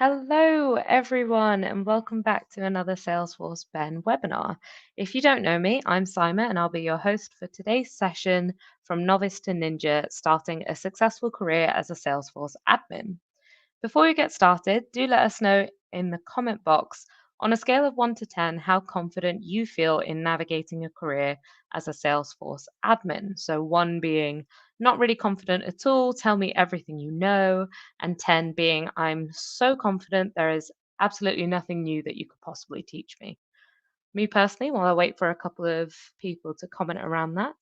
Hello, everyone, and welcome back to another Salesforce Ben webinar. If you don't know me, I'm Simon, and I'll be your host for today's session from Novice to Ninja, starting a successful career as a Salesforce admin. Before we get started, do let us know in the comment box on a scale of 1 to 10 how confident you feel in navigating a career as a Salesforce admin. So, 1 being not really confident at all, tell me everything you know, and 10 being I'm so confident there is absolutely nothing new that you could possibly teach me. Me personally, while I wait for a couple of people to comment around that,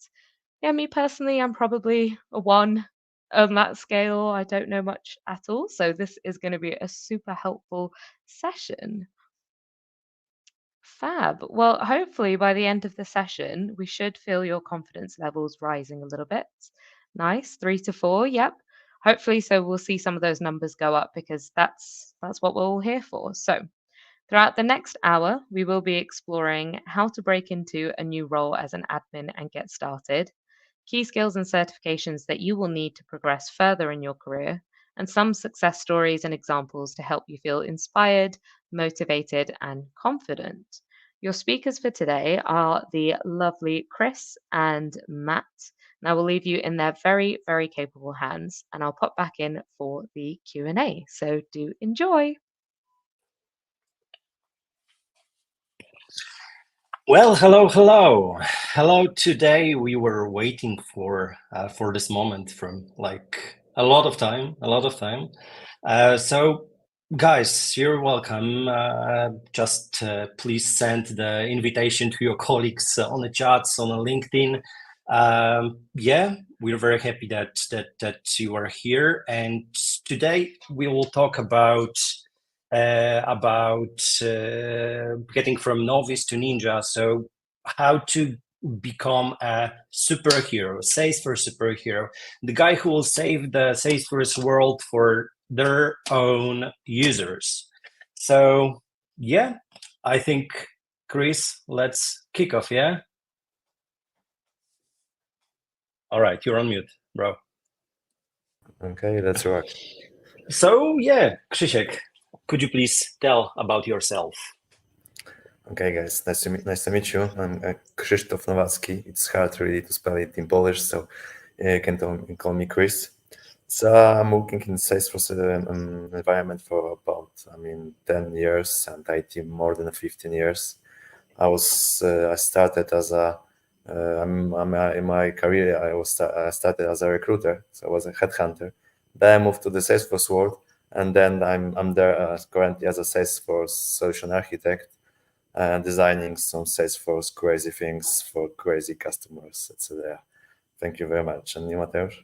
yeah, me personally, I'm probably a 1 on that scale. I don't know much at all. So this is going to be a super helpful session. Fab. Well, hopefully by the end of the session, we should feel your confidence levels rising a little bit. Nice. 3 to 4. Yep. Hopefully, so we'll see some of those numbers go up because that's what we're all here for. So throughout the next hour, we will be exploring how to break into a new role as an admin and get started, key skills and certifications that you will need to progress further in your career, and some success stories and examples to help you feel inspired, motivated, and confident. Your speakers for today are the lovely Chris and Matt. And I will leave you in their very, very capable hands, and I'll pop back in for the Q&A. So do enjoy. Well, hello. Today we were waiting for this moment from like a lot of time. So, guys, you're welcome. Just please send the invitation to your colleagues on the chats on LinkedIn. Yeah, we're very happy that you are here. And today we will talk about getting from novice to ninja. So how to become a superhero, Salesforce superhero, the guy who will save the Salesforce world for their own users. So yeah, I think, Chris, let's kick off, yeah? All right, you're on mute, bro. Okay, let's rock. So yeah, Krzysiek, could you please tell about yourself? Okay, guys, nice to meet you. I'm Krzysztof Nowacki. It's hard really to spell it in Polish, so you can call me Chris. So I'm working in Salesforce environment for about, 10 years, and IT more than 15 years. I started as in my career, I started as a recruiter, so I was a headhunter. Then I moved to the Salesforce world, and then I'm there currently as a Salesforce solution architect, designing some Salesforce crazy things for crazy customers, etc. Thank you very much. And you, Mateusz?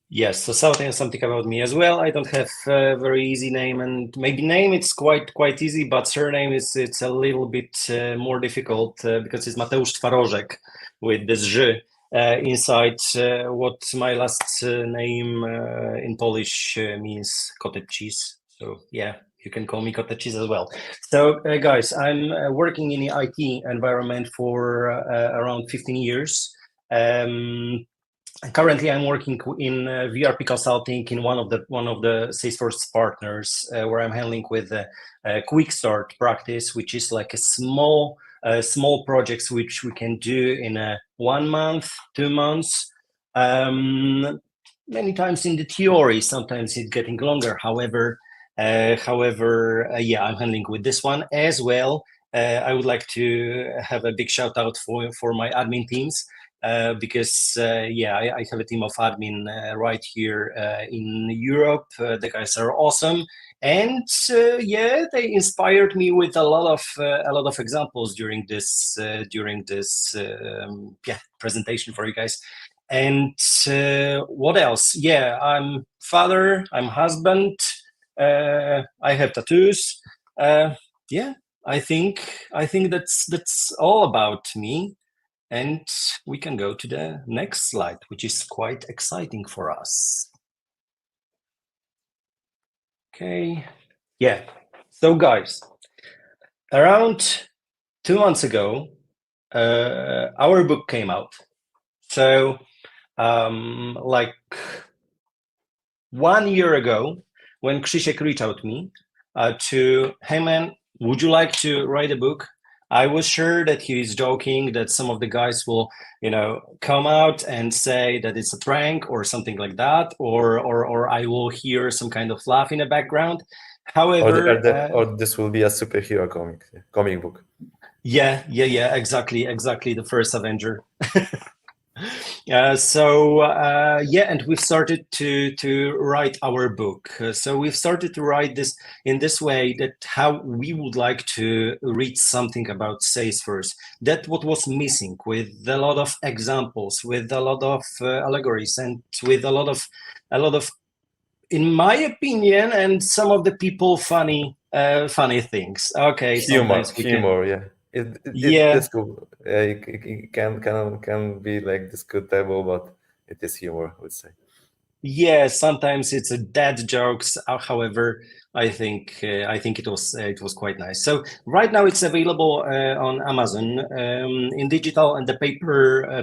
Yes, so something about me as well. I don't have a very easy name, and maybe name it's quite easy, but surname it's a little bit more difficult because it's Mateusz Twarożek with this ż inside. What my last name in Polish means cottage cheese. So yeah, you can call me cottage cheese as well. So guys, I'm working in the IT environment for around 15 years. Currently, I'm working in VRP consulting in one of the Salesforce partners, where I'm handling with a quick start practice, which is like a small projects which we can do in a 1 month, 2 months. Many times in the theory, sometimes it's getting longer. However, yeah, I'm handling with this one as well. I would like to have a big shout out for my admin teams. Because yeah, I have a team of admin right here in Europe. The guys are awesome, and yeah, they inspired me with a lot of examples during this yeah, presentation for you guys. And what else? Yeah, I'm father. I'm husband. I have tattoos. Yeah, I think that's all about me. And we can go to the next slide, which is quite exciting for us. Okay, yeah. So guys, around 2 months ago, our book came out. So like 1 year ago, when Krzysiek reached out to me to, hey man, would you like to write a book? I was sure that he is joking, that some of the guys will, come out and say that it's a prank or something like that, or I will hear some kind of laugh in the background. However, or this will be a superhero comic book. Yeah, exactly. The first Avenger. And we've started to write our book. So we've started to write this in this way, that how we would like to read something about Salesforce. That what was missing, with a lot of examples, with a lot of allegories, and with a lot of, in my opinion, and some of the people, funny things. Okay, humor, yeah. It's cool. It can be like discutable, but it is humor, I would say. Yeah, sometimes it's a dad jokes. However, I think it was quite nice. So right now it's available on Amazon in digital and the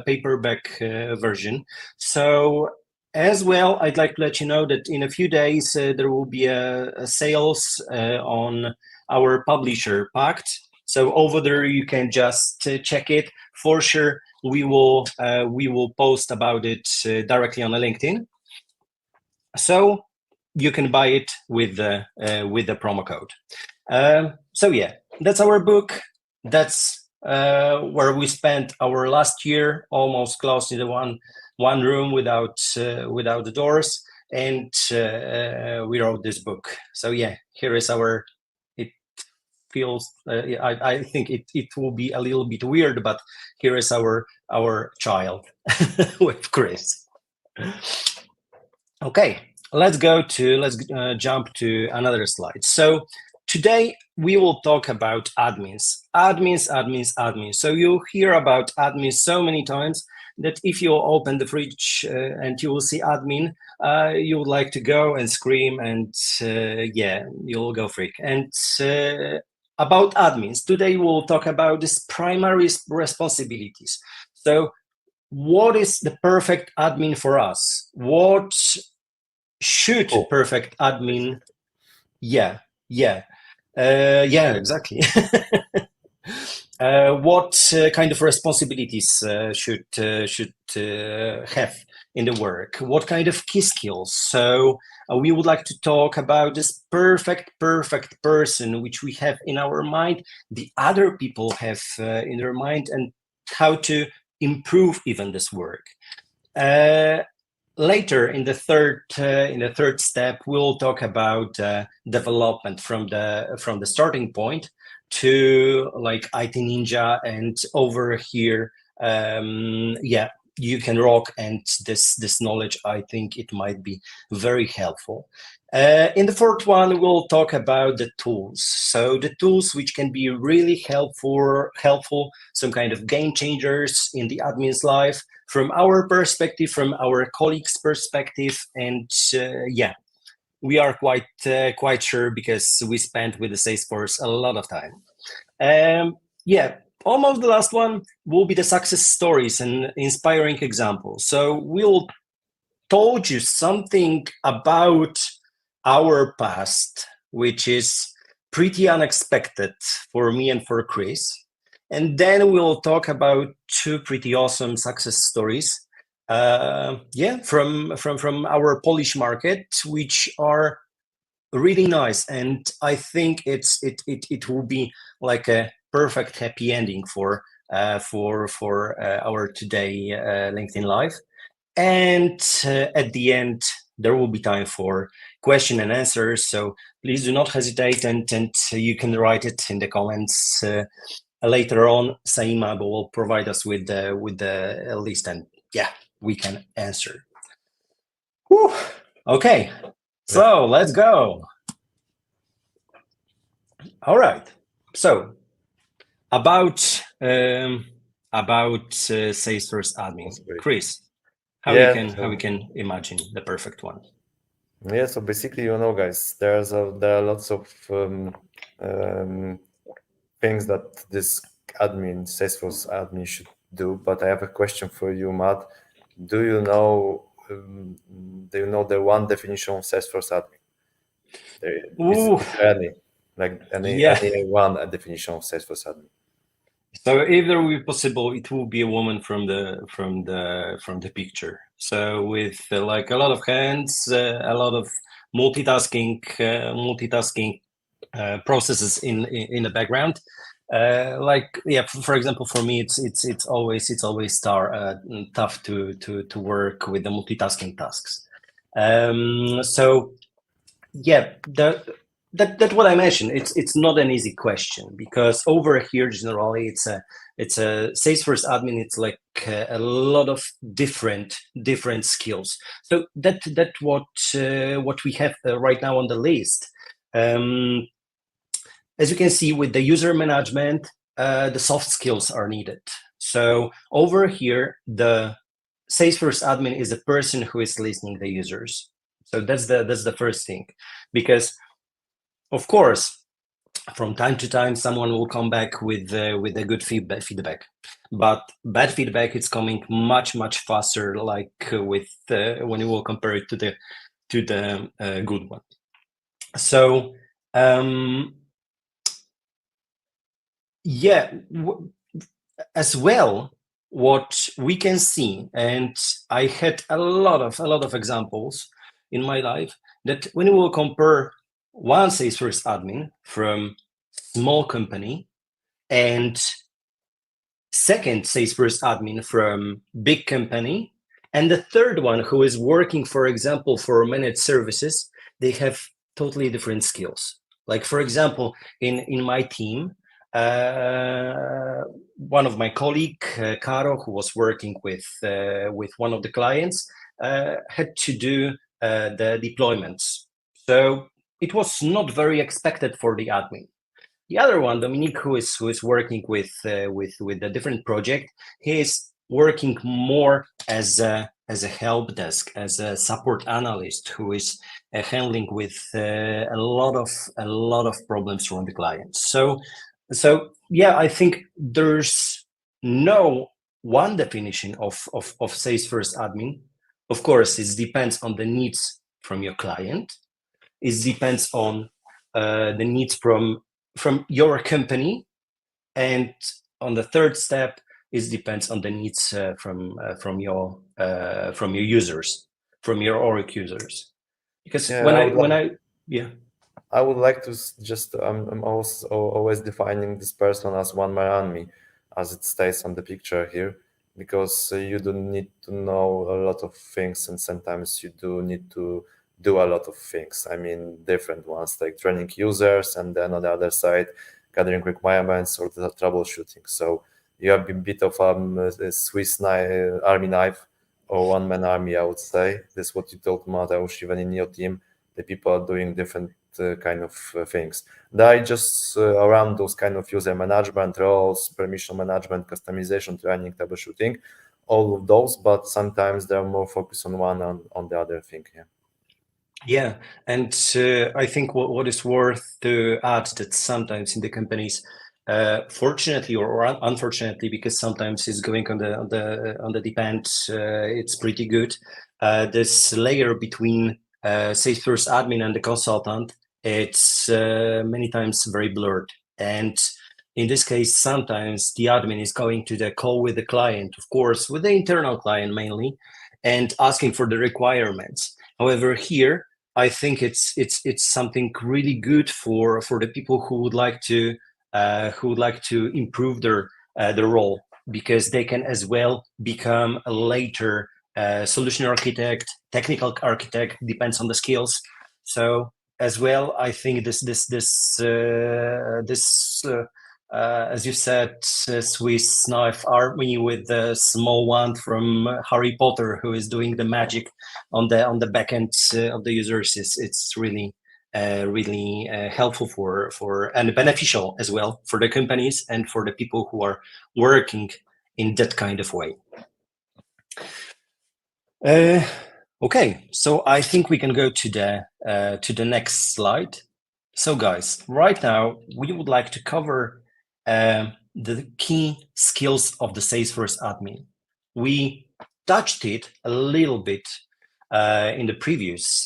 paperback version. So as well, I'd like to let you know that in a few days there will be a sales on our publisher pact. So over there you can just check it. For sure, we will post about it directly on LinkedIn. So you can buy it with the promo code. So yeah, that's our book. That's where we spent our last year, almost closed in the one room without the doors, and we wrote this book. So yeah, here is our. It feels. I think it will be a little bit weird, but here is our child with Chris. Okay, let's jump to another slide. So today we will talk about admins. So you'll hear about admins so many times that if you open the fridge and you will see admin, you would like to go and scream, and you'll go freak. And about admins, today we'll talk about these primary responsibilities. So what is the perfect admin for us? What should perfect admin? Exactly. What kind of responsibilities should have in the work? What kind of key skills? So we would like to talk about this perfect person which we have in our mind, the other people have in their mind, and how to improve even this work. Later in the third step, we'll talk about development from the starting point to like IT Ninja, and over here, you can rock, and this knowledge, I think it might be very helpful. In the fourth one, we'll talk about the tools. So the tools which can be really helpful, some kind of game changers in the admin's life, from our perspective, from our colleagues' perspective, and we are quite sure, because we spent with the Salesforce a lot of time. Almost the last one will be the success stories and inspiring examples. So we'll told you something about our past, which is pretty unexpected for me and for Chris. And then we'll talk about two pretty awesome success stories, from our Polish market, which are really nice. And I think it will be like a perfect happy ending for our today LinkedIn Live. And at the end, there will be time for question and answers. So please do not hesitate, and you can write it in the comments later on. Saima will provide us with the list, and we can answer. Whew. Okay, so let's go. All right. So about Salesforce Admin, Chris. How we can imagine the perfect one? Yeah, so basically, guys, there are lots of things that this Salesforce admin should do. But I have a question for you, Matt. Do you know the one definition of Salesforce admin? Is there any one definition of Salesforce admin? So if there will be possible, it will be a woman from the picture. So with like a lot of hands, a lot of multitasking processes in the background. For example, for me, it's always tough to work with the multitasking tasks. That's what I mentioned. It's not an easy question, because over here generally it's a Salesforce admin. It's like a lot of different skills. So that's what we have right now on the list. As you can see, with the user management, the soft skills are needed. So over here, the Salesforce admin is a person who is listening to the users. So that's the first thing, because of course, from time to time, someone will come back with a good feedback, but bad feedback is coming much faster. Like with when you will compare it to the good one. So as well, what we can see, and I had a lot of examples in my life, that when you will compare one Salesforce admin from small company and second Salesforce admin from big company, and the third one who is working, for example, for managed services, they have totally different skills. Like, for example, in my team, one of my colleague, Caro, who was working with one of the clients, had to do the deployments. So it was not very expected for the admin. The other one, Dominique, who is working with a different project, he is working more as a help desk, as a support analyst, who is handling with a lot of problems from the clients. So yeah, I think there's no one definition of Salesforce admin. Of course, it depends on the needs from your client. It depends on the needs from your company, and on the third step, it depends on the needs from your users, from your Oracle users. Because I would like to just I'm also always defining this person as one man army, as it stays on the picture here, because you don't need to know a lot of things, and sometimes you do need to do a lot of things. I mean, different ones, like training users, and then on the other side, gathering requirements or the troubleshooting. So you have a bit of a Swiss army knife, or one man army, I would say. This is what you told Mateusz, even in your team, the people are doing different kind of things. They are just around those kind of user management roles, permission management, customization, training, troubleshooting, all of those, but sometimes they're more focused on one on the other thing. Yeah, and I think what is worth to add, that sometimes in the companies, fortunately or unfortunately, because sometimes it's going on the depend, it's pretty good. This layer between Salesforce admin and the consultant, it's many times very blurred. And in this case, sometimes the admin is going to the call with the client, of course, with the internal client mainly, and asking for the requirements. However, here, I think it's something really good for the people who would like to improve their role, because they can as well become a later solution architect, technical architect, depends on the skills. So as well, I think this as you said, Swiss knife army with the small one from Harry Potter, who is doing the magic on the back end of the users. It's really helpful for and beneficial as well for the companies and for the people who are working in that kind of way. Okay, so I think we can go to the next slide. So guys, right now we would like to cover the key skills of the Salesforce admin. We touched it a little bit in the previous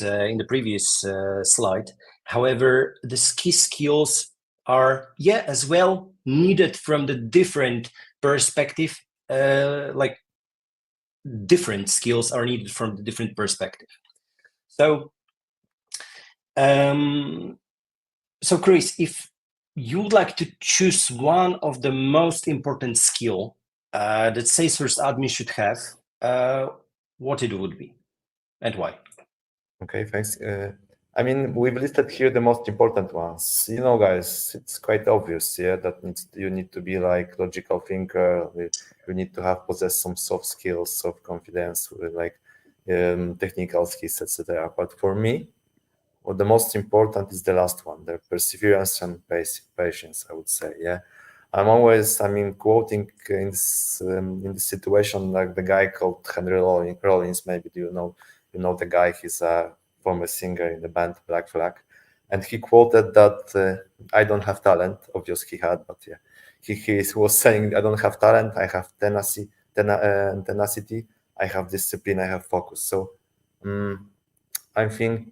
slide. However, the key skills are, as well needed from the different perspective, like different skills are needed from the different perspective. So, so Chris, if you would like to choose one of the most important skill that Salesforce admin should have, what it would be and why? Okay, thanks. I mean, we've listed here the most important ones. You know, guys, it's quite obvious, yeah, that you need to be like logical thinker. You need to have possess some soft skills, soft confidence, with like technical skills, etc. But for me, the most important is the last one, the perseverance and patience, I would say. Yeah, I'm always, I mean, quoting in this situation, like the guy called Henry Rollins. Maybe you know the guy. He's a former singer in the band Black Flag, and he quoted that I don't have talent. Obviously, he had, but yeah, he was saying, I don't have talent. I have tenacity. I have discipline. I have focus. So I think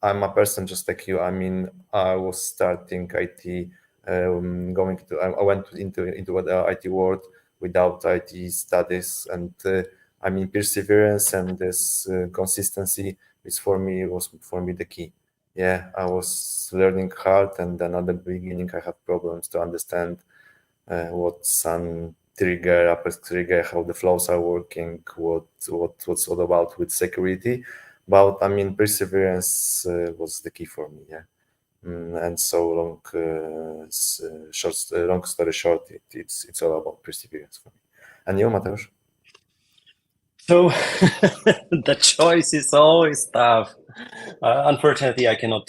I'm a person just like you. I mean, I was starting IT, I went into the IT world without IT studies, and I mean, perseverance and this consistency is for me the key. Yeah, I was learning hard, and then at the beginning I had problems to understand what's some trigger, Apex trigger, how the flows are working, what's all about with security. But I mean, perseverance was the key for me. Yeah. And so long story short, it's all about perseverance for me. And you, Mateusz? So the choice is always tough. Unfortunately, I cannot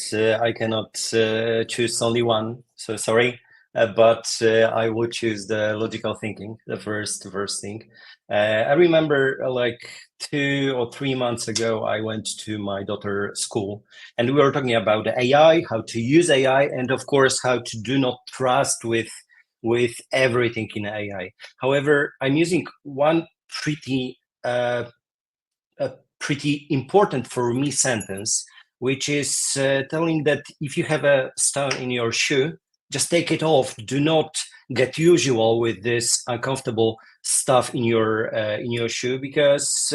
choose only one. So sorry, but I would choose the logical thinking, the first thing. I remember like 2 or 3 months ago, I went to my daughter's school, and we were talking about the AI, how to use AI, and of course, how to do not trust with everything in AI. However, I'm using one a pretty important for me sentence, which is telling that if you have a stone in your shoe, just take it off. Do not get usual with this uncomfortable stuff in your shoe, because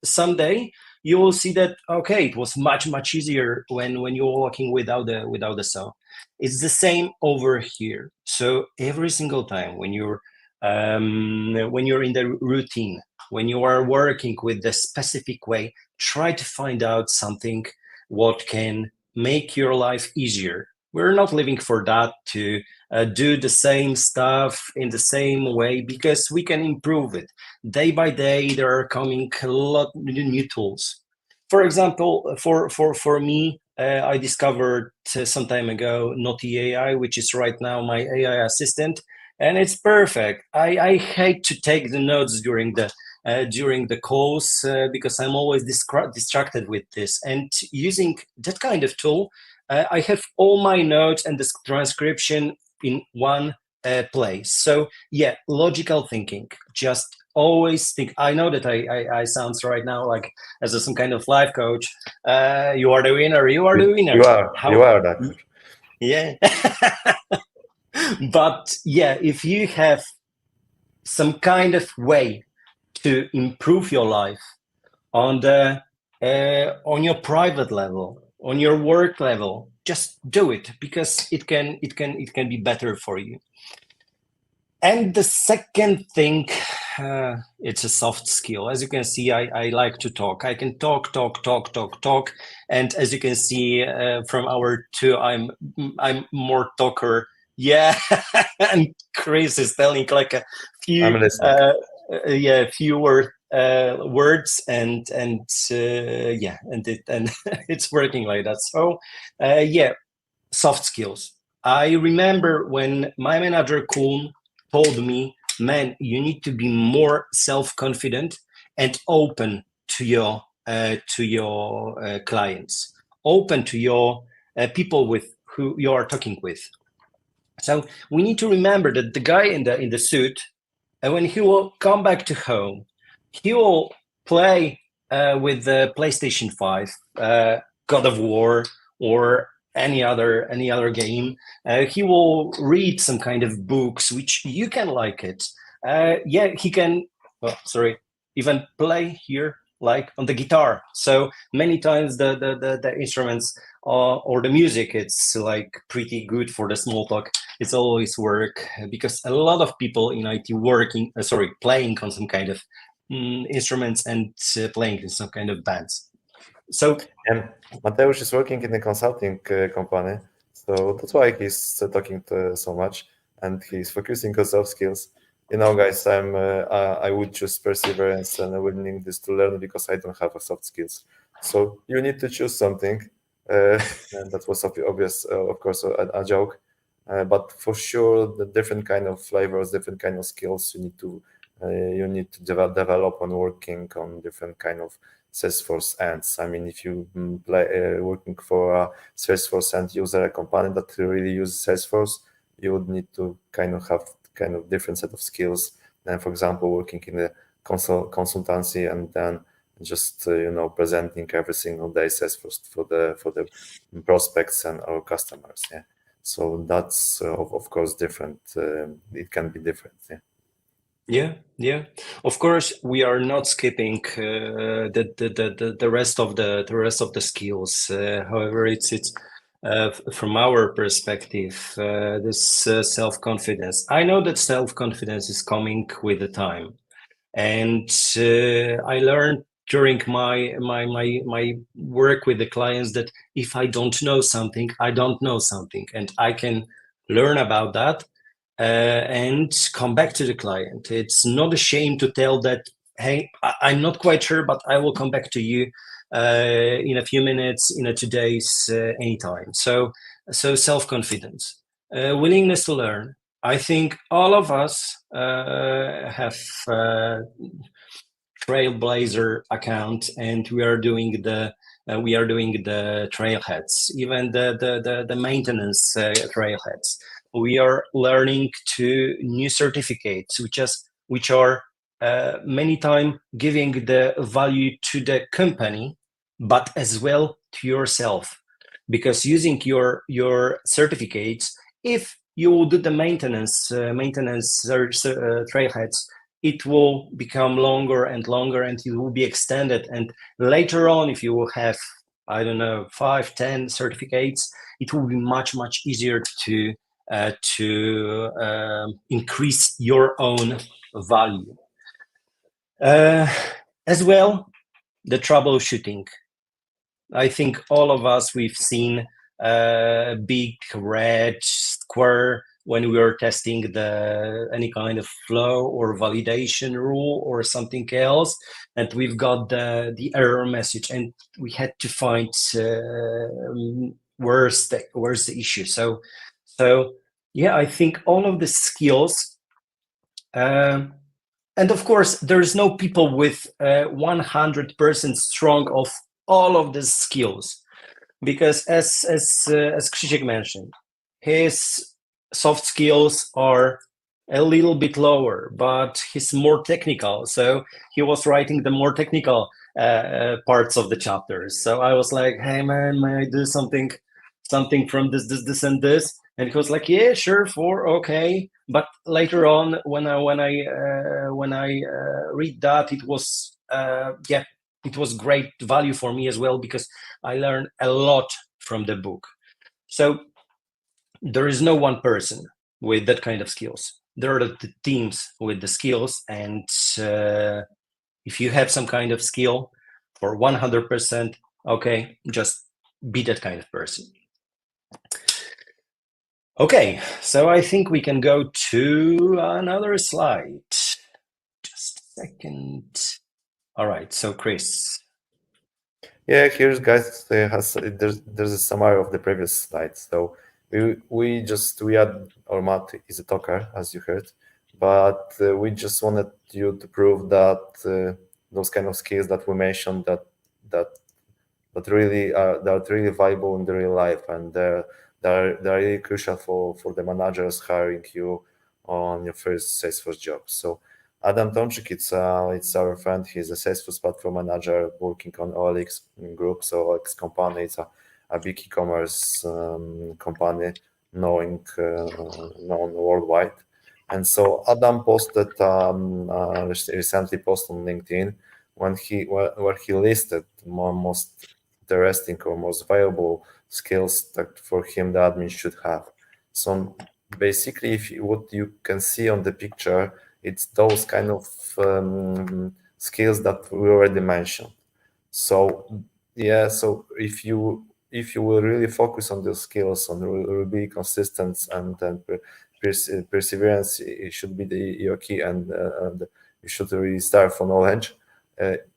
someday you will see that okay, it was much easier when you were walking without the stone. It's the same over here. So every single time when you're in the routine, when you are working with the specific way, try to find out something what can make your life easier. We're not living for that to do the same stuff in the same way, because we can improve it. Day by day, there are coming a lot of new tools. For example, for me, I discovered some time ago Naughty AI, which is right now my AI assistant, and it's perfect. I hate to take the notes during the calls because I'm always distracted with this. And using that kind of tool, I have all my notes and the transcription in one place. So yeah, logical thinking. Just always think. I know that I sound right now like as some kind of life coach. You are the winner. You are the winner. You are that. Yeah. But yeah, if you have some kind of way to improve your life on your private level, on your work level, just do it, because it can be better for you. And the second thing, it's a soft skill. As you can see, I like to talk. I can talk. And as you can see from our two, I'm more talker. Yeah, and Chris is telling like a few, fewer words, and it's working like that. So soft skills. I remember when my manager Kuhn told me, man, you need to be more self-confident and open to your clients, open to your people with who you are talking with. So we need to remember that the guy in the suit, when he will come back to home, he will play with the PlayStation 5, God of War, or any other game. He will read some kind of books which you can like it. He can. Oh, sorry, even play here like on the guitar. So many times the instruments or the music, it's like pretty good for the small talk. It's always work because a lot of people in IT playing on some kind of instruments and playing in some kind of bands. So And Mateusz is working in a consulting company, so that's why he's talking so much, and he's focusing on soft skills. Guys, I would choose perseverance and willingness to learn because I don't have a soft skills. So you need to choose something, and that was obvious, of course, a joke. But for sure, the different kind of flavors, different kind of skills you need to develop on working on different kind of Salesforce ends. I mean, if you working for a Salesforce end user, a company that really uses Salesforce, you would need to kind of have kind of different set of skills than, for example, working in the consultancy and then just presenting every single day Salesforce for the prospects and our customers. Yeah, so that's of course different. It can be different. Yeah. Of course, we are not skipping the rest of the skills. However, it's from our perspective, this self-confidence. I know that self-confidence is coming with the time, and I learned during my work with the clients that if I don't know something, I don't know something, and I can learn about that and come back to the client. It's not a shame to tell that, hey, I'm not quite sure, but I will come back to you in a few minutes, in a 2 days, anytime. So self-confidence, willingness to learn. I think all of us have Trailblazer account, and we are doing the trailheads, even the maintenance trailheads. We are learning to new certificates, which are many times giving the value to the company, but as well to yourself, because using your certificates, if you will do the maintenance trailheads, it will become longer and longer, and it will be extended. And later on, if you will have, I don't know, 5-10 certificates, it will be much easier to increase your own value. As well, the troubleshooting. I think all of us, we've seen a big red square when we were testing any kind of flow or validation rule or something else, and we've got the error message, and we had to find where's the issue. So yeah, I think all of the skills, and of course, there's no people with 100% strong of all of these skills, because as Krzysiek mentioned, his soft skills are a little bit lower, but he's more technical. So he was writing the more technical parts of the chapters. So I was like, hey man, may I do something from this and this? And he was like, yeah, sure, okay. But later on, when I read that, it was it was great value for me as well, because I learned a lot from the book. So there is no one person with that kind of skills. There are the teams with the skills, and if you have some kind of skill for 100%, okay, just be that kind of person. Okay, so I think we can go to another slide. Just a second. All right, so Chris. Yeah, here's guys. There's a summary of the previous slides. So we add our Matt is a talker, as you heard, but we just wanted you to prove that those kind of skills that we mentioned that really that really viable in the real life, and they're really crucial for the managers hiring you on your first Salesforce job. So Adam Tomczyk, it's our friend. He's a Salesforce platform manager working on OLX group. So OLX company, it's a a big e-commerce company known worldwide. And so Adam posted recently post on LinkedIn where he listed most interesting or most valuable skills that for him the admin should have. So basically, what you can see on the picture, it's those kind of skills that we already mentioned. So yeah, so if you will really focus on those skills, and will be consistent, and then perseverance, it should be your key, and you should really start from knowledge.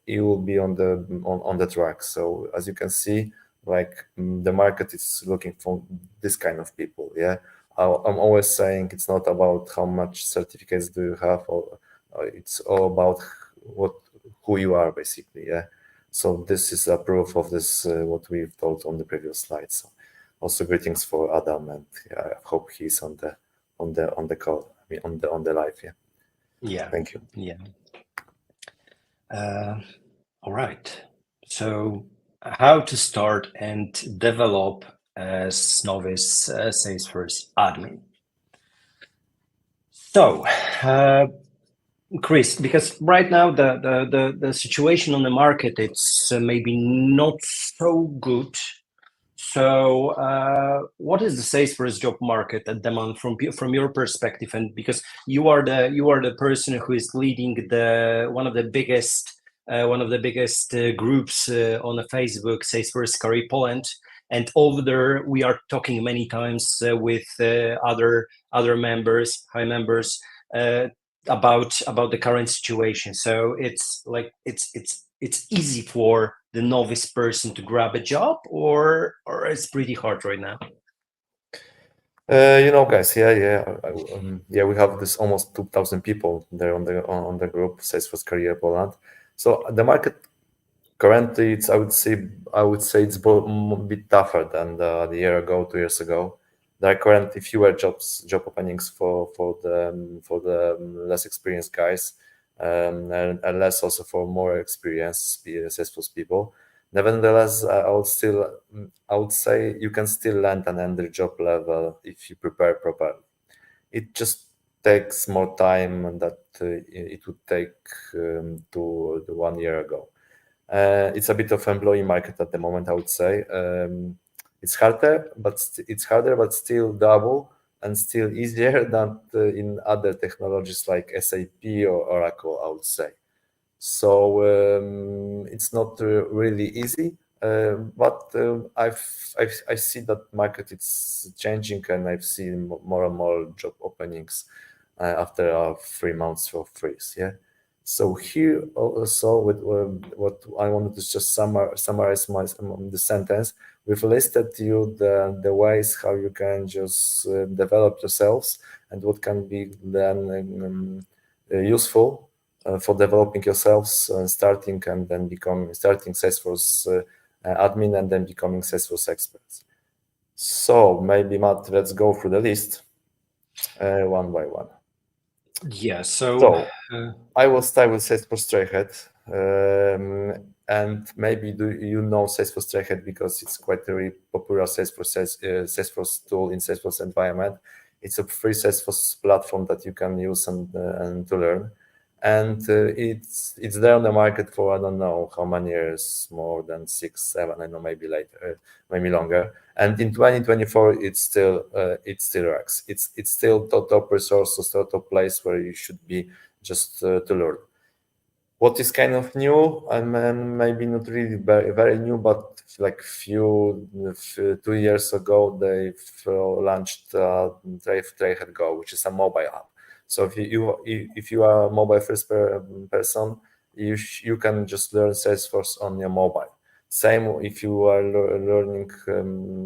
You will be on the track. So as you can see, like the market is looking for this kind of people. Yeah, I'm always saying it's not about how much certificates do you have, or it's all about who you are basically. Yeah. So this is a proof of this what we've told on the previous slide. So also greetings for Adam, and I hope he's on the call. I mean on the live. Yeah. Yeah. Thank you. Yeah. All right. So how to start and develop as Novice Salesforce admin. So, Chris, because right now the situation on the market, it's maybe not so good. So, what is the Salesforce job market at the moment from your perspective? And because you are the person who is leading one of the biggest groups on the Facebook, Salesforce Career Poland, and over there we are talking many times with other high members about the current situation. So it's like it's easy for the novice person to grab a job, or it's pretty hard right now. Guys, yeah, we have this almost 2,000 people there on the group Salesforce Career Poland. So the market currently, I would say it's a bit tougher than the year ago, 2 years ago. There are currently fewer job openings for the less experienced guys, and less also for more experienced Salesforce people. Nevertheless, I would say you can still land an entry job level if you prepare properly. It just takes more time that it would take to the 1 year ago. It's a bit of employee market at the moment, I would say. It's harder, but still double and still easier than in other technologies like SAP or Oracle, I would say. So it's not really easy, but I see that market is changing, and I've seen more and more job openings after 3 months of freeze. Yeah. So here also with what I wanted to just summarize the sentence. We've listed you the ways how you can just develop yourselves, and what can be then useful for developing yourselves, starting Salesforce admin, and then becoming Salesforce experts. So maybe Matt, let's go through the list one by one. Yeah. So I will start with Salesforce Trailhead, and maybe you know Salesforce Trailhead because it's quite a really popular Salesforce tool in Salesforce environment. It's a free Salesforce platform that you can use and to learn. And it's there on the market for I don't know how many years, more than 6, 7, I know, maybe later, maybe longer. And in 2024, it still works. It's still top resource, still top place where you should be just to learn. What is kind of new, and maybe not really very, very new, but like 2 years ago, they've launched Trailhead Go, which is a mobile app. So if you are a mobile first person, you can just learn Salesforce on your mobile. Same if you are learning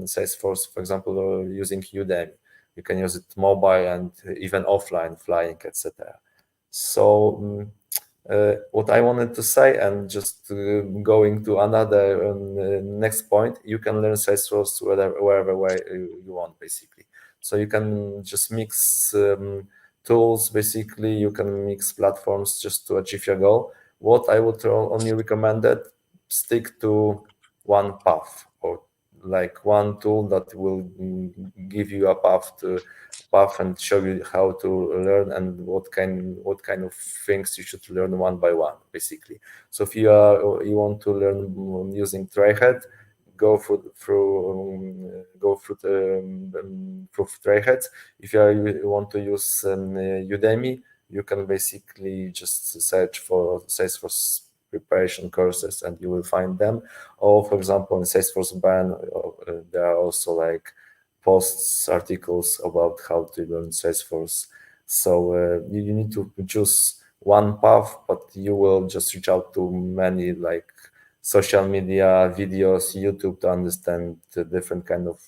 Salesforce, for example, using Udemy, you can use it mobile and even offline, flying, etc. So what I wanted to say, and just going to another next point, you can learn Salesforce wherever way you want, basically. So you can just mix tools, basically. You can mix platforms just to achieve your goal. What I would only recommend that stick to one path, or like one tool that will give you a path and show you how to learn and what kind of things you should learn one by one, basically. So if you want to learn using Trailhead, go through Trailhead. If you want to use Udemy, you can basically just search for Salesforce preparation courses and you will find them. Or for example, in Salesforce Ban, there are also like posts, articles about how to learn Salesforce. So you need to choose one path, but you will just reach out to many like social media, videos, YouTube to understand the different kind of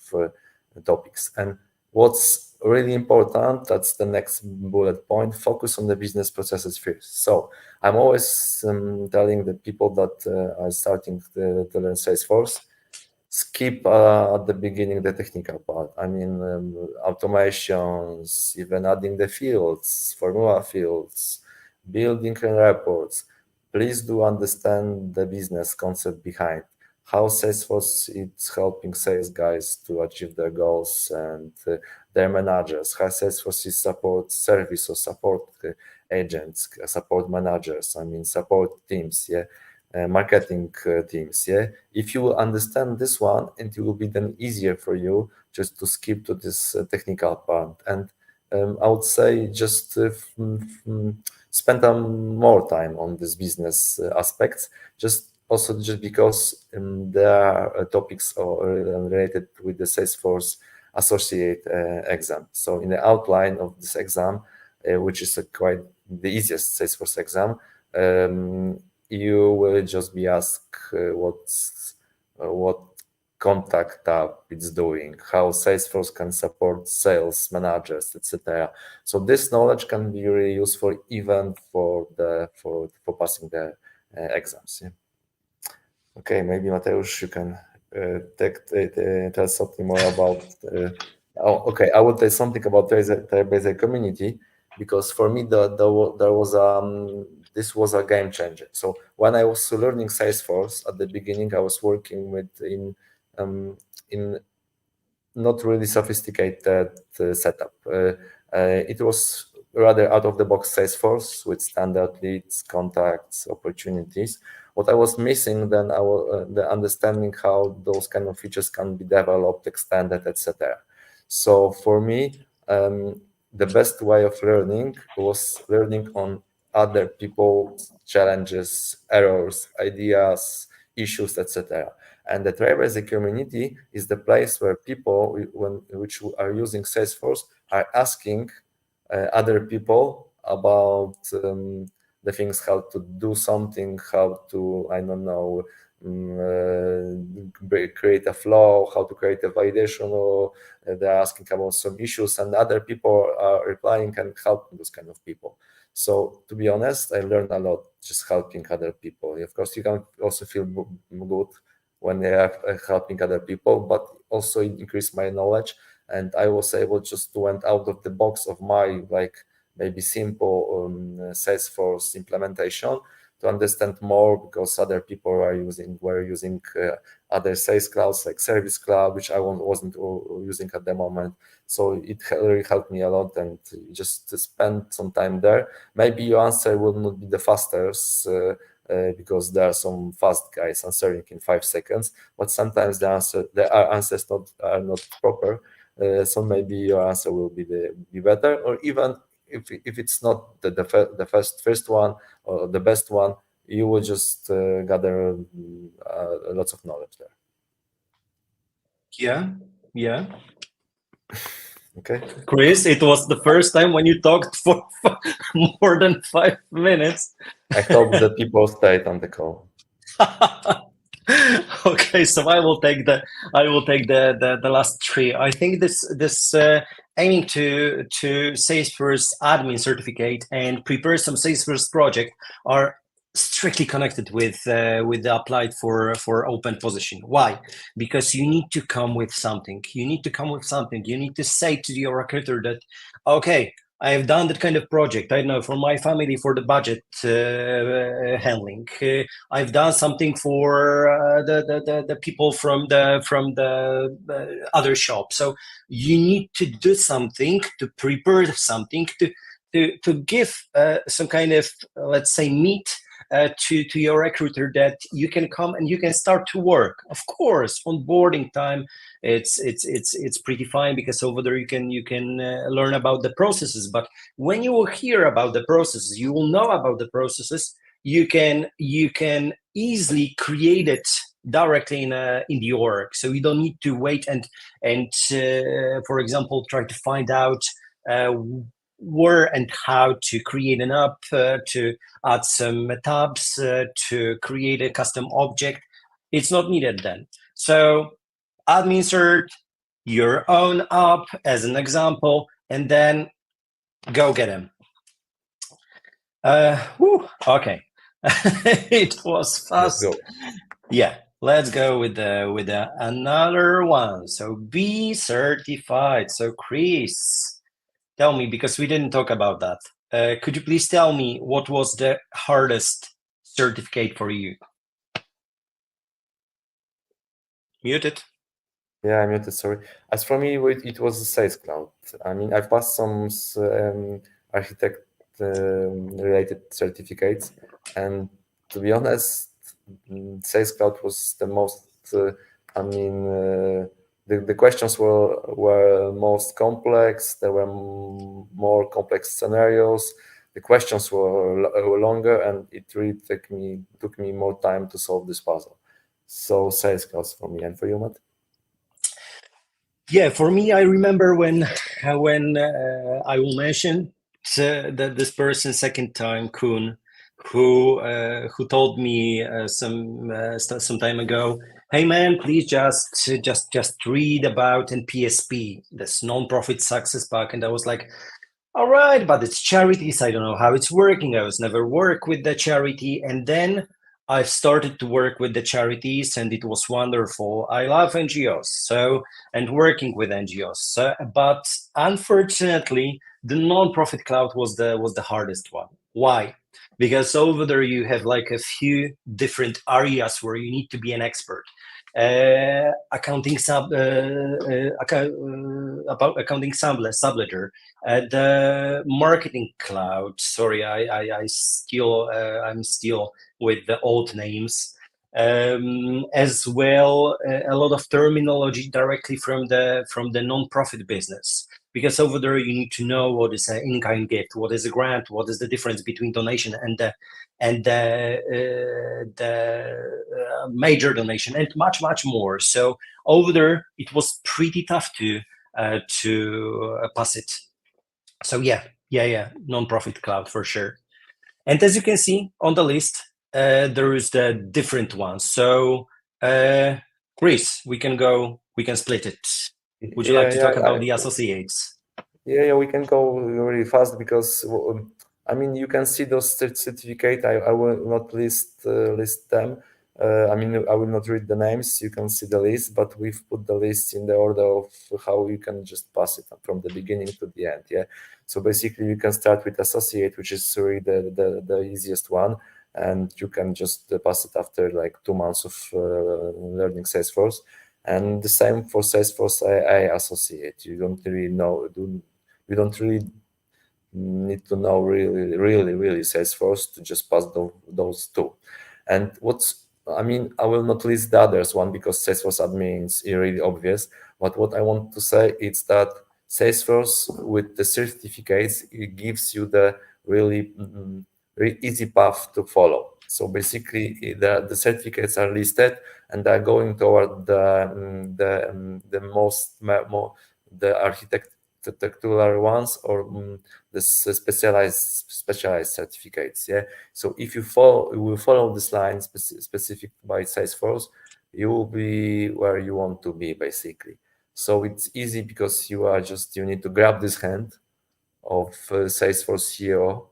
topics. And what's really important, that's the next bullet point, focus on the business processes first. So I'm always telling the people that are starting to learn Salesforce, skip at the beginning the technical part. I mean, automations, even adding the fields, formula fields, building reports. Please do understand the business concept behind how Salesforce is helping sales guys to achieve their goals and their managers, how Salesforce is support service or support agents, support managers, I mean, support teams, yeah. Marketing teams. Yeah, if you will understand this one, it will be then easier for you just to skip to this technical part. And I would say just spend more time on this business aspects. Just because there are topics related with the Salesforce Associate exam. So in the outline of this exam, which is quite the easiest Salesforce exam. You will just be asked what contact tab it's doing, how Salesforce can support sales managers, etc. So this knowledge can be really useful even for passing the exams. Yeah. Okay, maybe Mateusz, you can tell something more about. Okay, I will tell something about Trailblazer community, because for me this was a game changer. So when I was learning Salesforce at the beginning, I was working in not really sophisticated setup. It was rather out of the box Salesforce with standard leads, contacts, opportunities. What I was missing then, the understanding how those kind of features can be developed, extended, etc. So for me, the best way of learning was learning on other people's challenges, errors, ideas, issues, etc. And the Trailblazer community is the place where people which are using Salesforce are asking other people about the things, how to do something, how to, I don't know, create a flow, how to create a validation, or they're asking about some issues, and other people are replying and helping those kind of people. So to be honest, I learned a lot just helping other people. Of course, you can also feel good when they are helping other people, but also it increased my knowledge, and I was able just to went out of the box of my maybe simple Salesforce implementation to understand more, because other people were using other sales clouds like Service Cloud, which I wasn't using at the moment. So it really helped me a lot, and just to spend some time there. Maybe your answer will not be the fastest because there are some fast guys answering in 5 seconds, but sometimes the answers are not proper. So maybe your answer will be better, or even if it's not the first one or the best one, you will just gather lots of knowledge there. Yeah. Okay. Chris, it was the first time when you talked for more than 5 minutes. I hope that people stayed on the call. Okay, so I will take the last 3. I think this aiming to Salesforce admin certificate and prepare some Salesforce project are strictly connected with the applied for open position. Why? Because you need to come with something. You need to say to your recruiter that, okay, I have done that kind of project. I don't know, for my family, for the budget handling. I've done something for the people from the other shop. So you need to do something, to prepare something, to give some kind of, let's say, meat to your recruiter, that you can come and you can start to work. Of course, onboarding time, it's pretty fine, because over there you can learn about the processes. But when you will hear about the processes, you will know about the processes, you can easily create it directly in the org. So you don't need to wait and for example, try to find out where and how to create an app, to add some tabs, to create a custom object. It's not needed then. So admin insert your own app as an example, and then go get them. Okay. It was fast. Let's go. Yeah, let's go with the another one. So be certified. So Chris, tell me, because we didn't talk about that. Could you please tell me what was the hardest certificate for you? Muted. Yeah, I muted, sorry. As for me, it was the Sales Cloud. I mean, I've passed some architect related certificates, and to be honest, Sales Cloud was the most, the questions were most complex. There were more complex scenarios. The questions were longer, and it really took me more time to solve this puzzle. So Sales Cloud for me. And for you, Matt? Yeah, for me, I remember when I will mention that this person second time, Kuhn, who told me some time ago, hey man, please just read about NPSP, this non-profit success pack. And I was like, all right, but it's charities. I don't know how it's working. I was never work with the charity. And then I've started to work with the charities, and it was wonderful. I love NGOs, and working with NGOs. But unfortunately, the non-profit cloud was the hardest one. Why? Because over there you have like a few different areas where you need to be an expert. Accounting about accounting subledger, the marketing cloud. Sorry, I'm still with the old names. As well, a lot of terminology directly from the non-profit business, because over there you need to know what is an in-kind gift, what is a grant, what is the difference between donation and the major donation, and much more. So over there it was pretty tough to pass it. So yeah, non-profit cloud for sure. And as you can see on the list, there is the different ones. So Chris, we can split it. Would you like to talk about the associates? Yeah, we can go really fast, because I mean, you can see those certificate. I will not list them. I mean, I will not read the names. You can see the list, but we've put the list in the order of how you can just pass it from the beginning to the end. Yeah. So basically, you can start with associate, which is really the easiest one, and you can just pass it after like 2 months of learning Salesforce. And the same for Salesforce AI associate. You don't really need to know really Salesforce to just pass those two. And I will not list the others one, because Salesforce admin is really obvious. But what I want to say is that Salesforce with the certificates, it gives you the really easy path to follow. So basically, the certificates are listed, and they're going toward the architectural ones, or the specialized certificates. Yeah. So if you will follow this line specific by Salesforce, you will be where you want to be basically. So it's easy, because you need to grab this hand of Salesforce CEO,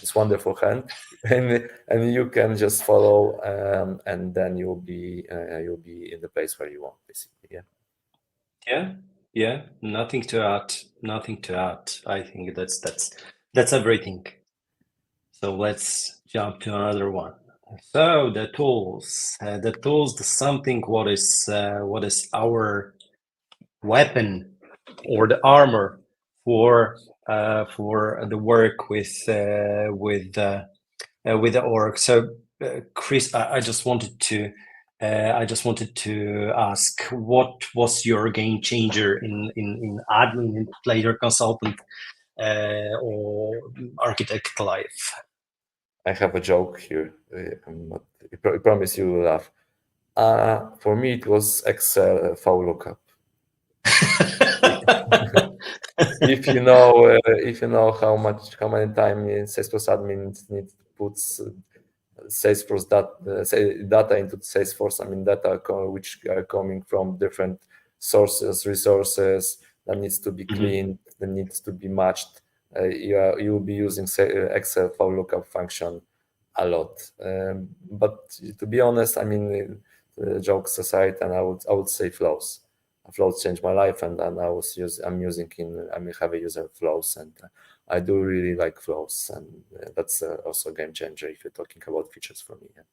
this wonderful hand, and you can just follow, and then you'll be in the place where you want, basically. Yeah. Yeah. Yeah, nothing to add. Nothing to add. I think that's everything. So let's jump to another one. So the tools, something what is our weapon or the armor for the work with the org. So Chris, I just wanted to ask, what was your game changer in admin, in player consultant, or architect life? I have a joke here. I promise you will laugh. For me, it was Excel file lookup. If you know how many times Salesforce admin needs to put Salesforce data into Salesforce, data which are coming from different sources, resources that needs to be cleaned, that needs to be matched. You will be using Excel file lookup function a lot. But to be honest, jokes aside, and I would say flows. Flows changed my life, and I'm using have a user flows, and I do really like flows, and that's also a game changer if you're talking about features for me. Yeah.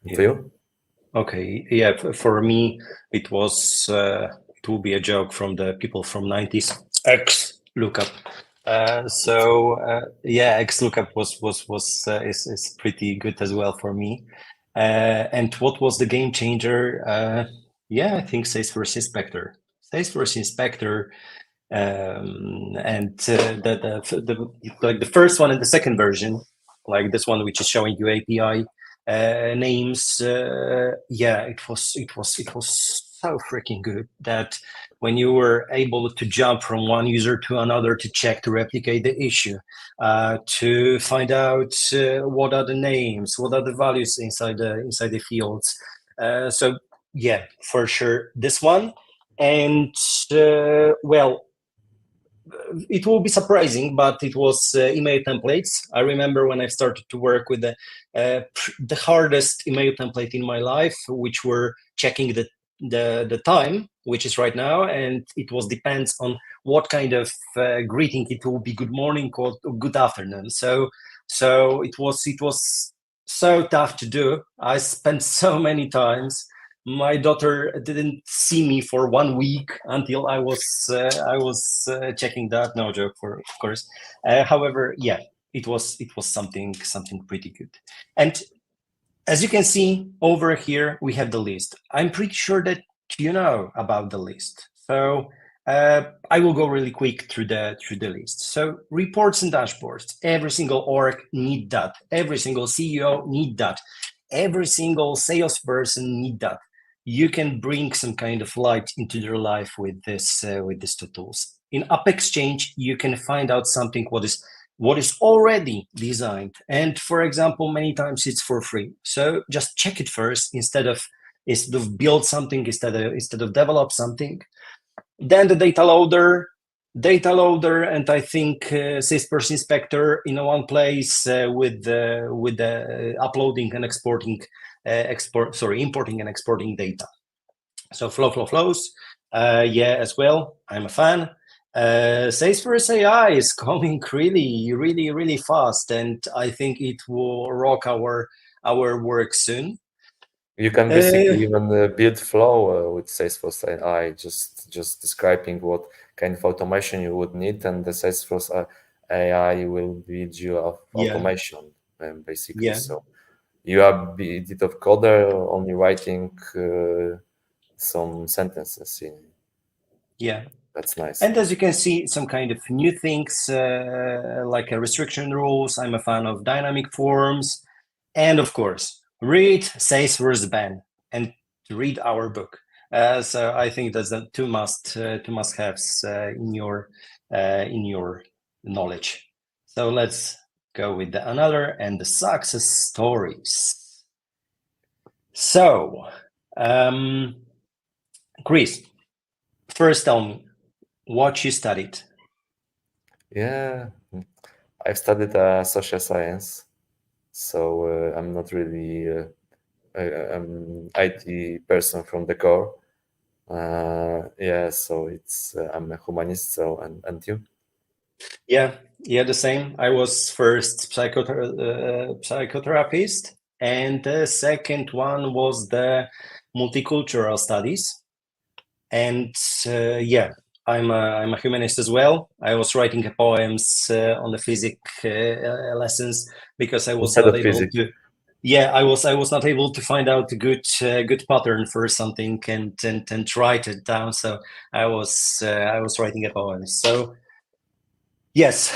And for you? Okay, yeah. For me, it will be a joke from the people from 90s. X lookup. Yeah, X lookup is pretty good as well for me. And what was the game changer? Yeah, I think Salesforce Inspector. Salesforce Inspector, and the first one and the second version, like this one, which is showing you API names. Yeah, it was so freaking good that when you were able to jump from one user to another to check, to replicate the issue, to find out what are the names, what are the values inside the fields. So yeah, for sure this one. And well, it will be surprising, but it was email templates. I remember when I started to work with the hardest email template in my life, which were checking the time, which is right now, and it was depends on what kind of greeting. It will be good morning or good afternoon. So it was so tough to do. I spent so many times. My daughter didn't see me for 1 week until I was checking that. No joke, of course. However, yeah, it was something pretty good. And as you can see over here, we have the list. I'm pretty sure that you know about the list. So I will go really quick through the list. So reports and dashboards. Every single org need that. Every single CEO need that. Every single salesperson need that. You can bring some kind of light into their life with these two tools. In App Exchange, you can find out something what is already designed, and for example, many times it's for free. So just check it first instead of build something, instead of develop something. Then the data loader, and I think Salesforce Inspector in one place with the uploading and exporting, importing and exporting data. So flows, yeah, as well. I'm a fan. Salesforce AI is coming really fast, and I think it will rock our work soon. You can basically even build flow with Salesforce AI, just describing what kind of automation you would need, and the Salesforce AI will build you automation, basically. Yeah. So you are a bit of coder, only writing some sentences in. Yeah. That's nice. And as you can see, some kind of new things like restriction rules. I'm a fan of dynamic forms, and of course, read Salesforce ban and read our book. So I think that's the two must-haves in your knowledge. So let's go with another and the success stories. So, Chris, first tell me what you studied. Yeah, I've studied social science, so I'm not really an IT person from the core. Yeah, so it's I'm a humanist. So and you? Yeah, the same. I was first psychotherapist, and the second one was the multicultural studies. And yeah, I'm a humanist as well. I was writing poems on the physics lessons because I was Instead not of able physics. to. Yeah, I was not able to find out a good pattern for something and write it down. So I was writing a poem. So yes,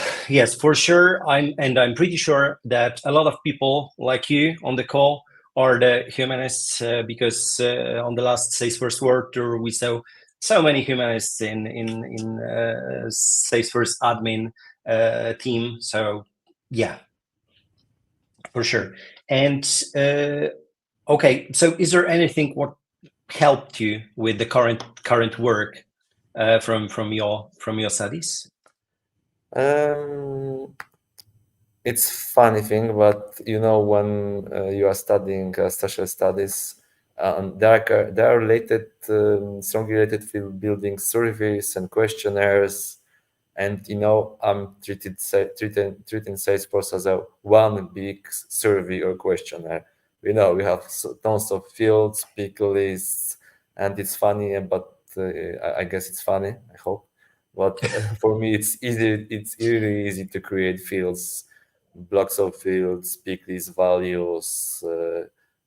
for sure. I'm pretty sure that a lot of people like you on the call are the humanists because on the last Salesforce World Tour we saw so many humanists in Salesforce Admin team. So yeah, for sure. And okay, so is there anything what helped you with the current work from your studies? Um, it's funny thing, but you know when you are studying social studies, there are related, strongly related field building surveys and questionnaires, and you know I'm treating Salesforce as a one big survey or questionnaire. You know we have tons of fields, pick lists, and it's funny, but I guess it's funny. I hope, but for me it's easy. It's really easy to create fields, blocks of fields, pick list values.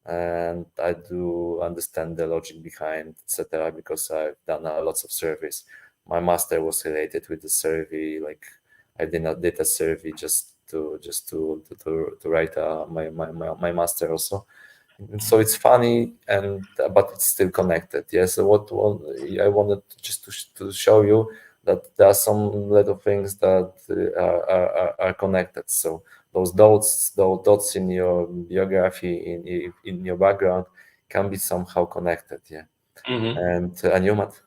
And I do understand the logic behind, etc., because I've done lots of surveys. My master was related with the survey. Like I did a survey just to write my master also. And so it's funny, and but it's still connected. Yes. So what I wanted just to show you that there are some little things that are connected. So those dots in your biography, in your background, can be somehow connected. Yeah. Mhm. And you, Matt?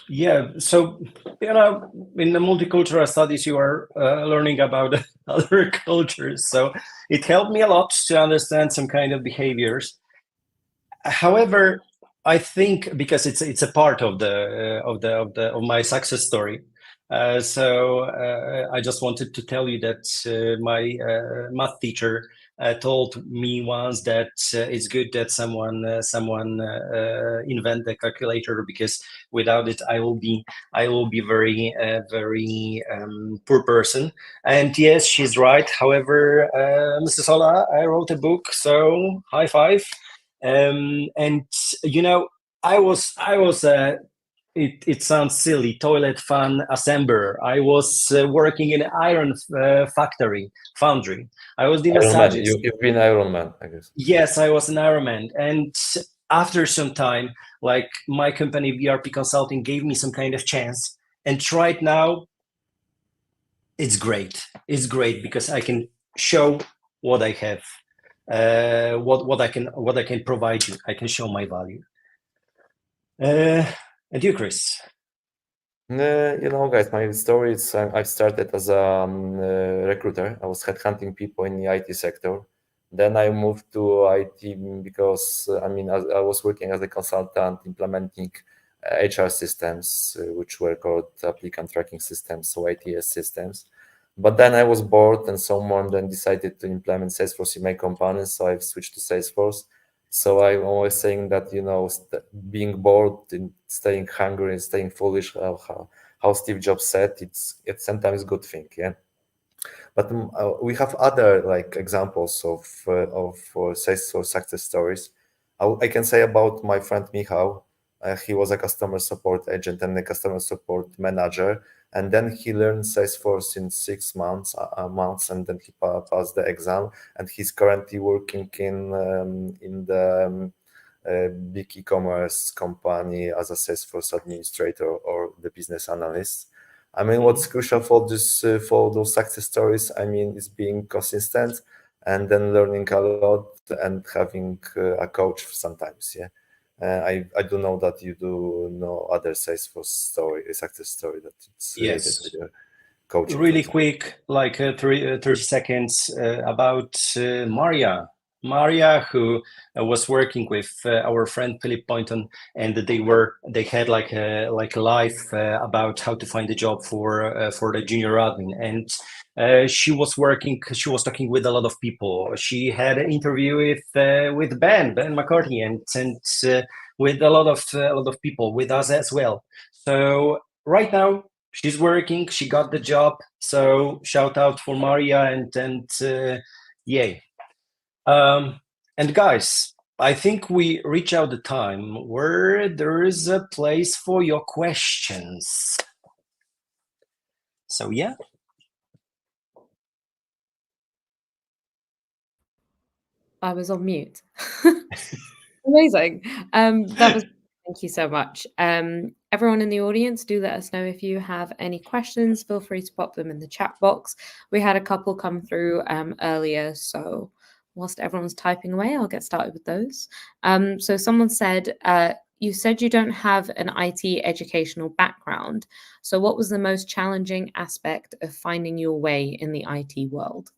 Yeah, so in the multicultural studies, you are learning about other cultures. So it helped me a lot to understand some kind of behaviors. However, I think because it's a part of of my success story. So I just wanted to tell you that my math teacher told me once that it's good that someone invent the calculator because without it I will be very poor person. And yes, she's right. However, Mrs. Ola, I wrote a book, so high five. And you know, I was it sounds silly, toilet fan assembler. I was working in an iron factory, foundry. I was the Iron Man. massagist. You've been Iron Man, I guess. Yes, I was an Ironman. And after some time, like my company VRP Consulting gave me some kind of chance. And right now, it's great. It's great because I can show what I have, what I can provide you. I can show my value. Uh, and you, Chris? You know, guys, my story is I started as a recruiter. I was headhunting people in the IT sector. Then I moved to IT because I was working as a consultant implementing HR systems, which were called applicant tracking systems, so ATS systems. But then I was bored, and someone then decided to implement Salesforce in my company, so I've switched to Salesforce. So I'm always saying that being bored and staying hungry and staying foolish, how Steve Jobs said, it's sometimes a good thing, yeah. But we have other like examples of sales or success stories. I can say about my friend Michał. He was a customer support agent and a customer support manager, and then he learned Salesforce in 6 months, and then he passed the exam, and he's currently working in the big e-commerce company as a Salesforce administrator or the business analyst. I mean, what's crucial for this for those success stories, I mean, is being consistent and then learning a lot and having a coach sometimes. Yeah, I do know that you do know other Salesforce success story that it's related with Yes. your coaching, for Really example. quick, like 30 seconds about Maria. Maria, who was working with our friend Philip Poynton, and they had like a live about how to find a job for the junior admin, and she was talking with a lot of people. She had an interview with Ben McCarthy, and with a lot of people, with us as well. So right now she's working, she got the job. So shout out for Maria, and yay. And guys, I think we reach out the time where there is a place for your questions. So yeah. I was on mute. Amazing. That was thank you so much. Everyone in the audience, do let us know if you have any questions. Feel free to pop them in the chat box. We had a couple come through earlier, so whilst everyone's typing away, I'll get started with those. So someone said, you said you don't have an IT educational background. So what was the most challenging aspect of finding your way in the IT world?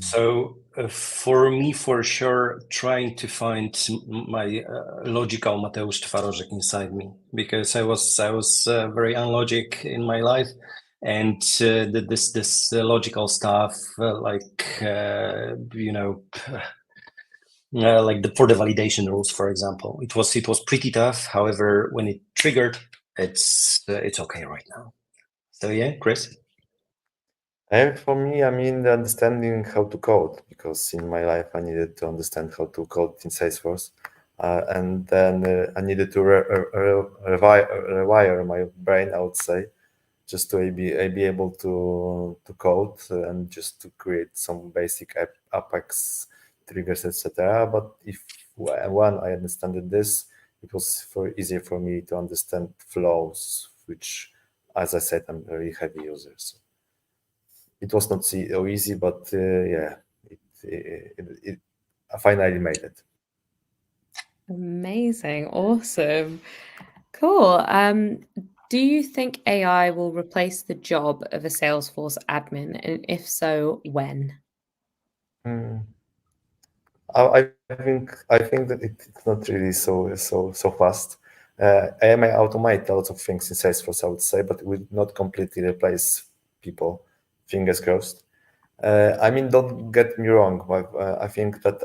So for me, for sure, trying to find my logical Mateusz Twarożek inside me, because I was very unlogic in my life, and this logical stuff, like for the validation rules, for example, it was pretty tough. However, when it triggered, it's okay right now. So yeah, Chris. For me, I mean, the understanding how to code, because in my life I needed to understand how to code in Salesforce, and then I needed to rewire my brain, I would say, just to be able to code and just to create some basic Apex triggers, etc. But when I understood this, it was easier for me to understand flows, which, as I said, I'm a very heavy user. So it was not so easy, but yeah, I finally made it. Amazing. Awesome. Cool. Do you think AI will replace the job of a Salesforce admin? And if so, when? I think that it's not really so fast. AI may automate lots of things in Salesforce, I would say, but it will not completely replace people. Fingers crossed. I mean, don't get me wrong, but I think that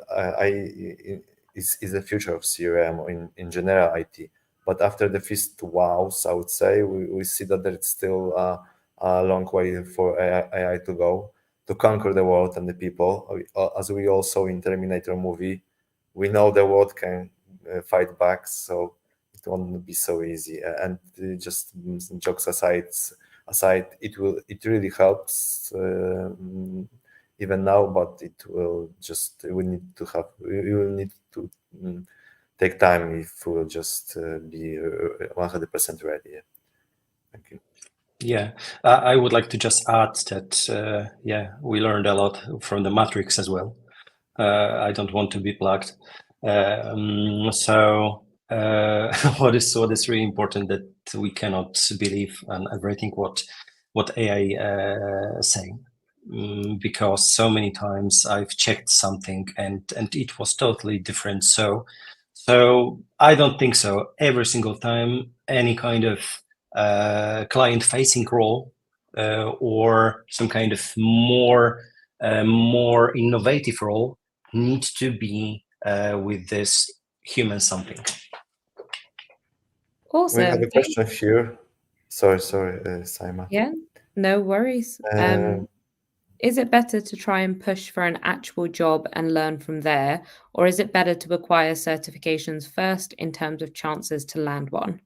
is the future of CRM in general IT. But after the first wows, I would say we see that there's still a long way for AI to go to conquer the world and the people. As we also in Terminator movie, we know the world can fight back, so it won't be so easy. And just jokes aside, it really helps even now, but we will need to take time if we'll just be 100% ready. Yeah. Thank you. Yeah, I would like to just add that we learned a lot from the Matrix as well. I don't want to be plugged. So what is really important, that we cannot believe on everything what AI saying, because so many times I've checked something and it was totally different. So I don't think so. Every single time, any kind of client-facing role or some kind of more innovative role needs to be with this human something. Awesome. We have a question here. Sorry, Simon. Yeah, no worries. Is it better to try and push for an actual job and learn from there, or is it better to acquire certifications first in terms of chances to land one?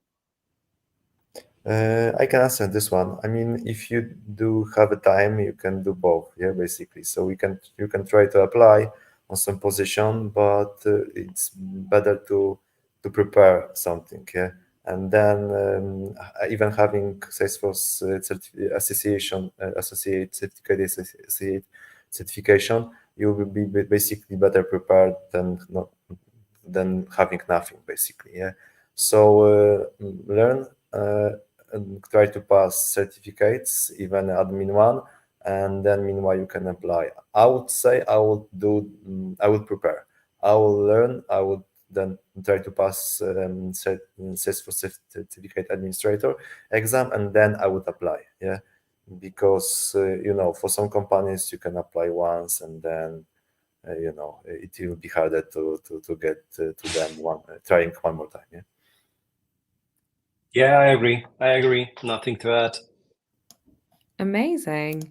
I can answer this one. I mean, if you do have a time, you can do both. Yeah, basically. So you can try to apply on some position, but it's better to prepare something. Yeah, and then even having Salesforce associate certification, you will be basically better prepared than having nothing. Basically, yeah. So learn. And try to pass certificates, even admin one, and then meanwhile you can apply. I would say I would prepare. I will learn. I would then try to pass Salesforce certificate administrator exam, and then I would apply. Yeah, because for some companies you can apply once, and then it will be harder to get to them trying one more time. Yeah. Yeah, I agree. Nothing to add. Amazing.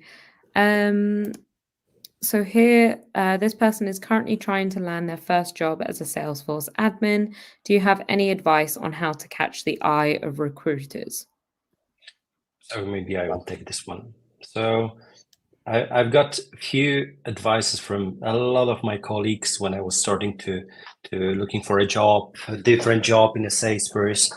So here, this person is currently trying to land their first job as a Salesforce admin. Do you have any advice on how to catch the eye of recruiters? So maybe I will take this one. So I've got a few advices from a lot of my colleagues when I was starting to looking for a job, a different job in a Salesforce.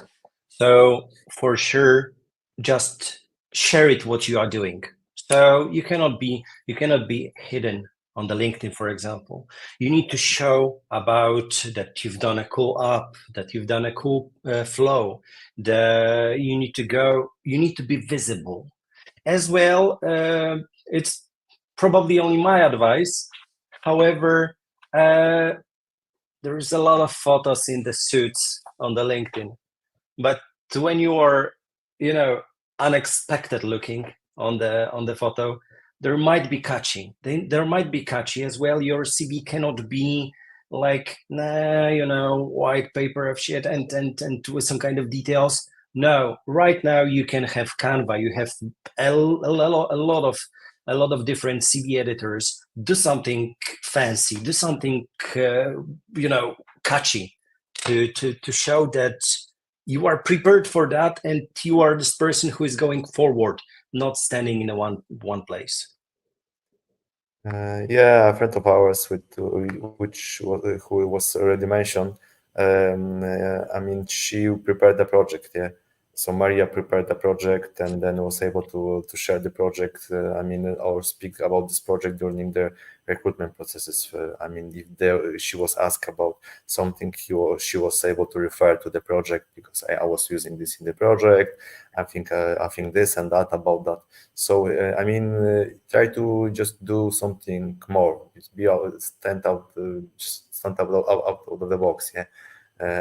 So for sure, just share it what you are doing. So you cannot be hidden on the LinkedIn, for example. You need to show about that you've done a cool app, that you've done a cool flow. You need to be visible as well. It's probably only my advice. However, there's a lot of photos in the suits on the LinkedIn, but when you are, unexpected looking on the photo, there might be catchy. There might be catchy as well. Your CV cannot be like, white paper of shit and with some kind of details. No, right now you can have Canva. You have a lot of different CV editors. Do something fancy. Do something catchy to show that you are prepared for that and you are this person who is going forward, not standing in one place. Yeah, a friend of ours who was already mentioned. She prepared the project. Yeah, so Maria prepared the project and then was able to share the project. Or speak about this project during the recruitment processes. If she was asked about something, she was able to refer to the project because I was using this in the project. I think this and that about that. So try to just do something more. Stand out of the box, yeah,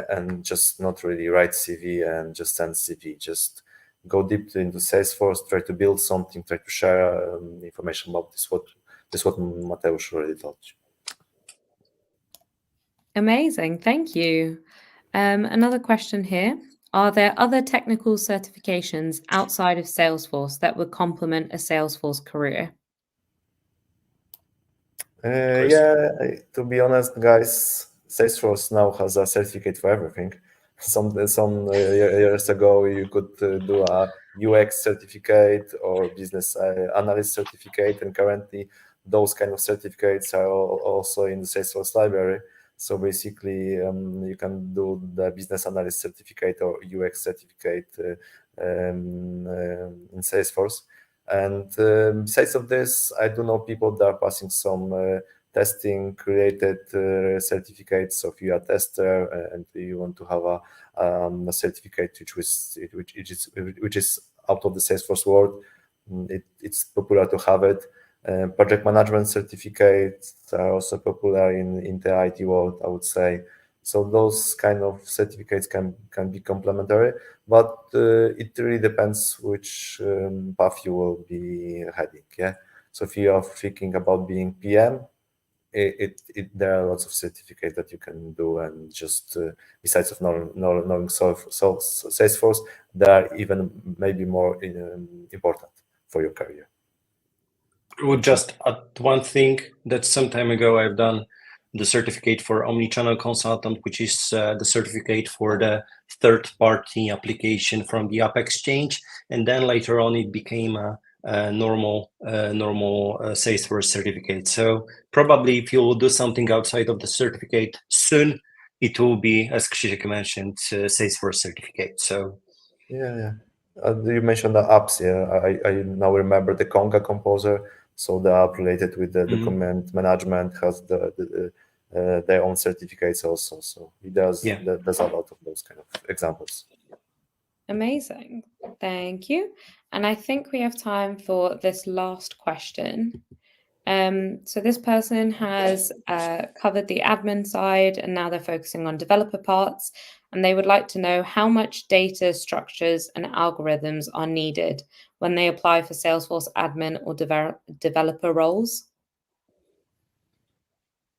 and just not really write CV and just send CV. Just go deep into Salesforce. Try to build something. Try to share information about this. What Mateusz already told you. Amazing, thank you. Another question here. Are there other technical certifications outside of Salesforce that would complement a Salesforce career? To be honest, guys, Salesforce now has a certificate for everything. Some years ago, you could do a UX certificate or business analyst certificate, and currently those kind of certificates are also in the Salesforce library. So basically, you can do the business analyst certificate or UX certificate in Salesforce. And besides of this, I do know people that are passing some testing related certificates. So if you are a tester and you want to have a certificate which is out of the Salesforce world, it's popular to have it. Project management certificates are also popular in the IT world, I would say. So those kind of certificates can be complementary, but it really depends which path you will be heading. Yeah. So if you are thinking about being PM, there are lots of certificates that you can do, and just besides of knowing Salesforce, they are even maybe more important for your career. I would just add one thing that some time ago I've done the certificate for omnichannel consultant, which is the certificate for the third-party application from the App Exchange, and then later on it became a normal Salesforce certificate. So probably if you will do something outside of the certificate soon, it will be, as Krzysztof mentioned, Salesforce certificate. So yeah. You mentioned the apps. Yeah, I now remember the Conga Composer. So the app related with the document management has their own certificates also. So it does. There's a lot of those kind of examples. Amazing. Thank you. And I think we have time for this last question. So this person has covered the admin side, and now they're focusing on developer parts, and they would like to know how much data structures and algorithms are needed when they apply for Salesforce admin or developer roles.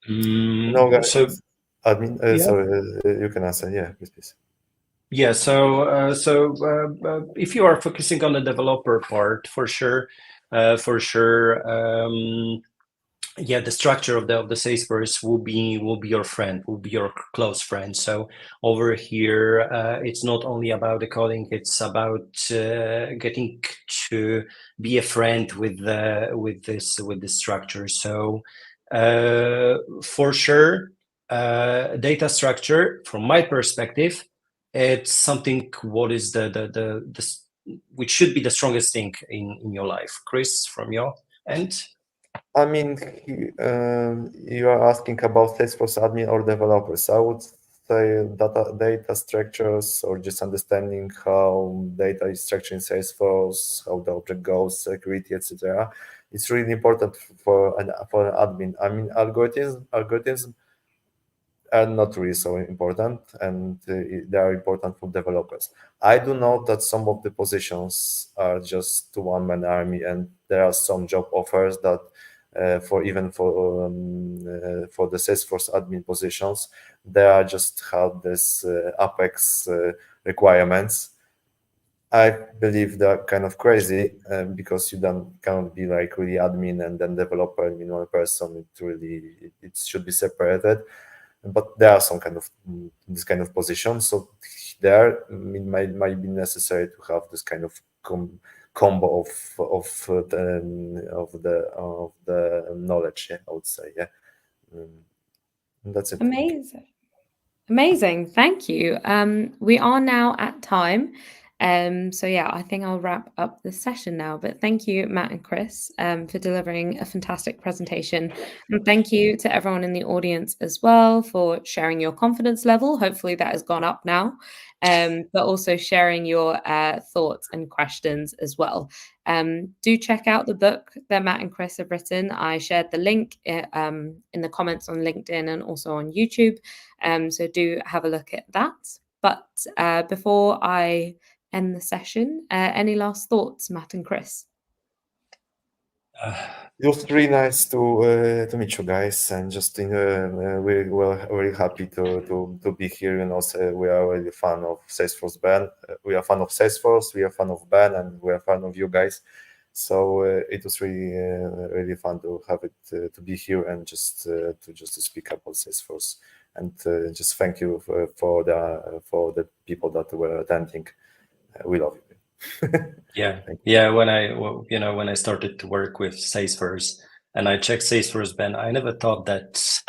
No, guys. So Admin, yeah. sorry, you can answer. Yeah, please. Yeah, if you are focusing on the developer part, for sure, yeah, the structure of the Salesforce will be your friend, will be your close friend. So over here, it's not only about the coding; it's about getting to be a friend with this structure. So for sure, data structure, from my perspective, it's something what is which should be the strongest thing in your life. Chris, from your end? I mean, you are asking about Salesforce admin or developers. I would say data structures, or just understanding how data is structured in Salesforce, how the object goes, security, etc. It's really important for an admin. I mean, algorithms are not really so important, and they are important for developers. I do know that some of the positions are just one-man army, and there are some job offers that for the Salesforce admin positions, they are just have this Apex requirements. I believe they're kind of crazy because you cannot be like really admin and then developer in one person. It should be separated. But there are some kind of this kind of position. So there it might be necessary to have this kind of combo of the knowledge. Yeah, I would say. Yeah, that's it. Amazing. Thank you. We are now at time. So yeah, I think I'll wrap up the session now. But thank you, Matt and Chris, for delivering a fantastic presentation. And thank you to everyone in the audience as well for sharing your confidence level. Hopefully that has gone up now. But also sharing your thoughts and questions as well. Do check out the book that Matt and Chris have written. I shared the link in the comments on LinkedIn and also on YouTube. So do have a look at that. But before I end the session, any last thoughts, Matt and Chris? It was really nice to meet you guys, and just we were very happy to be here. You know, so we are really fan of Salesforce Ben. We are fan of Salesforce. We are fan of Ben, and we are fan of you guys. So it was really fun to have it to be here and just to speak about Salesforce, and just thank you for the people that were attending. We love you. Yeah. When I started to work with Salesforce and I checked Salesforce Ben, I never thought that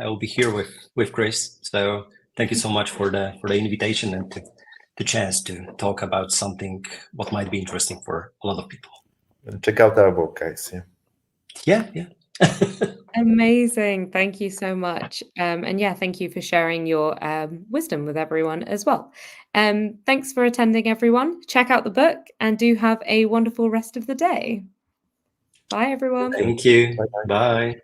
I will be here with Chris. So thank you so much for the invitation and the chance to talk about something what might be interesting for a lot of people. And check out our book, guys. Yeah. Amazing. Thank you so much. And yeah, thank you for sharing your wisdom with everyone as well. Thanks for attending, everyone. Check out the book and do have a wonderful rest of the day. Bye, everyone. Thank you. Bye-bye. Bye.